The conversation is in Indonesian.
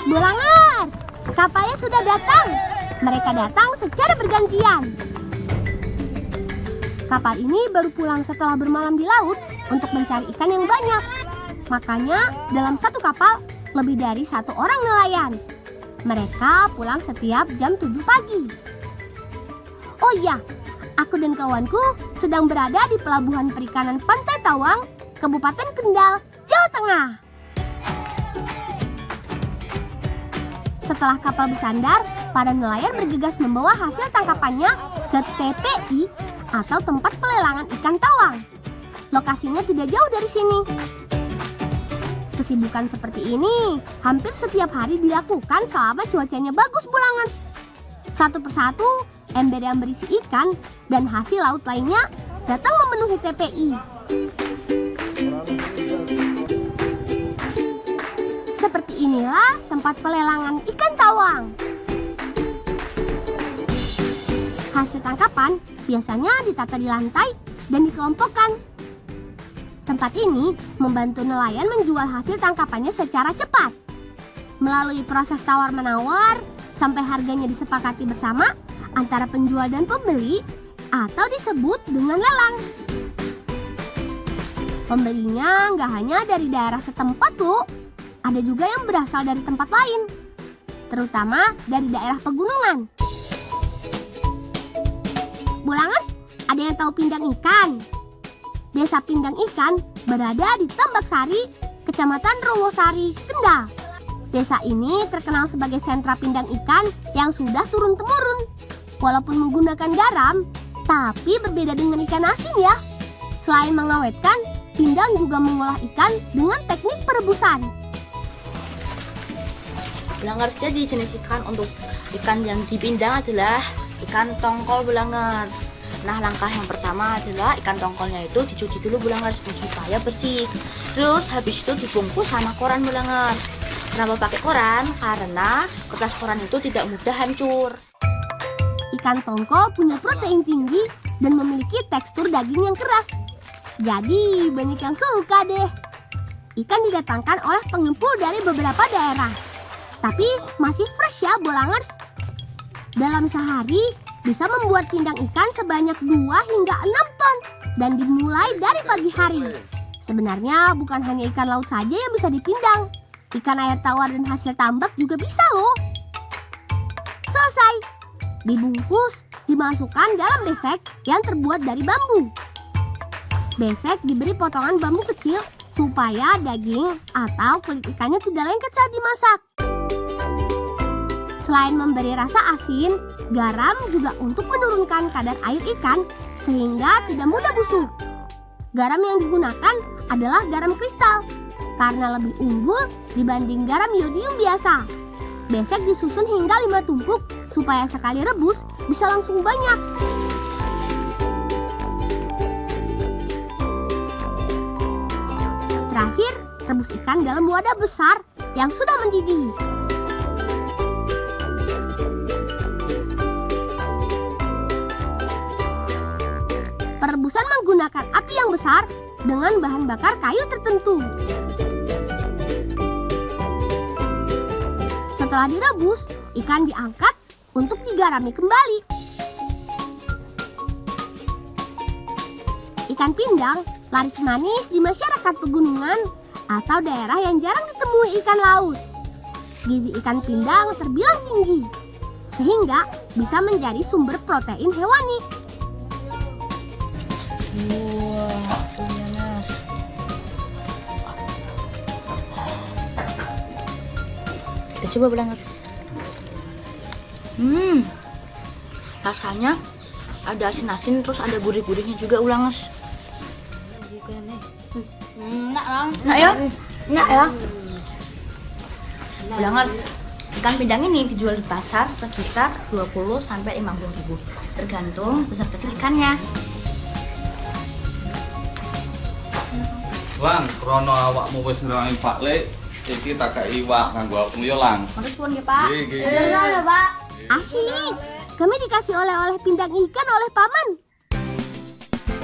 Bulangers, kapalnya sudah datang. Mereka datang secara bergantian. Kapal ini baru pulang setelah bermalam di laut untuk mencari ikan yang banyak. Makanya dalam satu kapal lebih dari satu orang nelayan. Mereka pulang setiap jam 7 pagi. Oh iya, aku dan kawanku sedang berada di pelabuhan perikanan Pantai Tawang, Kabupaten Kendal, Jawa Tengah. Setelah kapal bersandar, para nelayan bergegas membawa hasil tangkapannya ke TPI atau tempat pelelangan ikan tawang. Lokasinya tidak jauh dari sini. Kesibukan seperti ini hampir setiap hari dilakukan selama cuacanya bagus, Bulangers. Satu persatu, ember yang berisi ikan dan hasil laut lainnya datang memenuhi TPI. Seperti inilah tempat pelelangan ikan tawang. Hasil tangkapan biasanya ditata di lantai dan dikelompokkan. Tempat ini membantu nelayan menjual hasil tangkapannya secara cepat. Melalui proses tawar-menawar sampai harganya disepakati bersama antara penjual dan pembeli atau disebut dengan lelang. Pembelinya nggak hanya dari daerah setempat loh, ada juga yang berasal dari tempat lain, terutama dari daerah pegunungan. Bulangers, ada yang tahu Pindang Ikan? Desa Pindang Ikan berada di Tambaksari, Kecamatan Rowosari, Kendal. Desa ini terkenal sebagai sentra pindang ikan yang sudah turun-temurun. Walaupun menggunakan garam, tapi berbeda dengan ikan asin ya. Selain mengawetkan, Pindang juga mengolah ikan dengan teknik perebusan. Bulangers, jadi jenis ikan untuk ikan yang dipindang adalah ikan tongkol, Bulangers. Nah, langkah yang pertama adalah ikan tongkolnya itu dicuci dulu, Bulangers, supaya bersih. Terus habis itu dibungkus sama koran, Bulangers. Kenapa pakai koran? Karena kertas koran itu tidak mudah hancur. Ikan tongkol punya protein tinggi dan memiliki tekstur daging yang keras. Jadi banyak yang suka deh. Ikan didatangkan oleh pengepul dari beberapa daerah. Tapi masih fresh ya, Bulangers. Dalam sehari bisa membuat pindang ikan sebanyak 2 hingga 6 ton dan dimulai dari pagi hari. Sebenarnya bukan hanya ikan laut saja yang bisa dipindang. Ikan air tawar dan hasil tambak juga bisa loh. Selesai. Dibungkus, dimasukkan dalam besek yang terbuat dari bambu. Besek diberi potongan bambu kecil supaya daging atau kulit ikannya tidak lengket saat dimasak. Selain memberi rasa asin, garam juga untuk menurunkan kadar air ikan sehingga tidak mudah busuk. Garam yang digunakan adalah garam kristal karena lebih unggul dibanding garam yodium biasa. Besek disusun hingga 5 tumpuk supaya sekali rebus bisa langsung banyak. Terakhir, rebus ikan dalam wadah besar yang sudah mendidih. Perebusan menggunakan api yang besar dengan bahan bakar kayu tertentu. Setelah direbus, ikan diangkat untuk digarami kembali. Ikan pindang laris manis di masyarakat pegunungan atau daerah yang jarang ditemui ikan laut. Gizi ikan pindang terbilang tinggi, sehingga bisa menjadi sumber protein hewani. Wah, panas. Kita coba, Bulangers. Rasanya ada asin-asin, terus ada gurih-gurihnya juga, Bulangers. Enak, Bang. Enak ya? Enak ya? Bulangers, ikan pindang ini dijual di pasar sekitar 20 sampai 50 ribu, tergantung besar kecil ikannya. Lang, krono awakmu wis ngerangi Pak Lek, iki tak kei iwak kanggo aku yo, Lang. Matur suwun nggih, Pak. Nggih, nggih. Ya, Pak. Asik. Kami dikasih oleh-oleh pindang ikan oleh paman.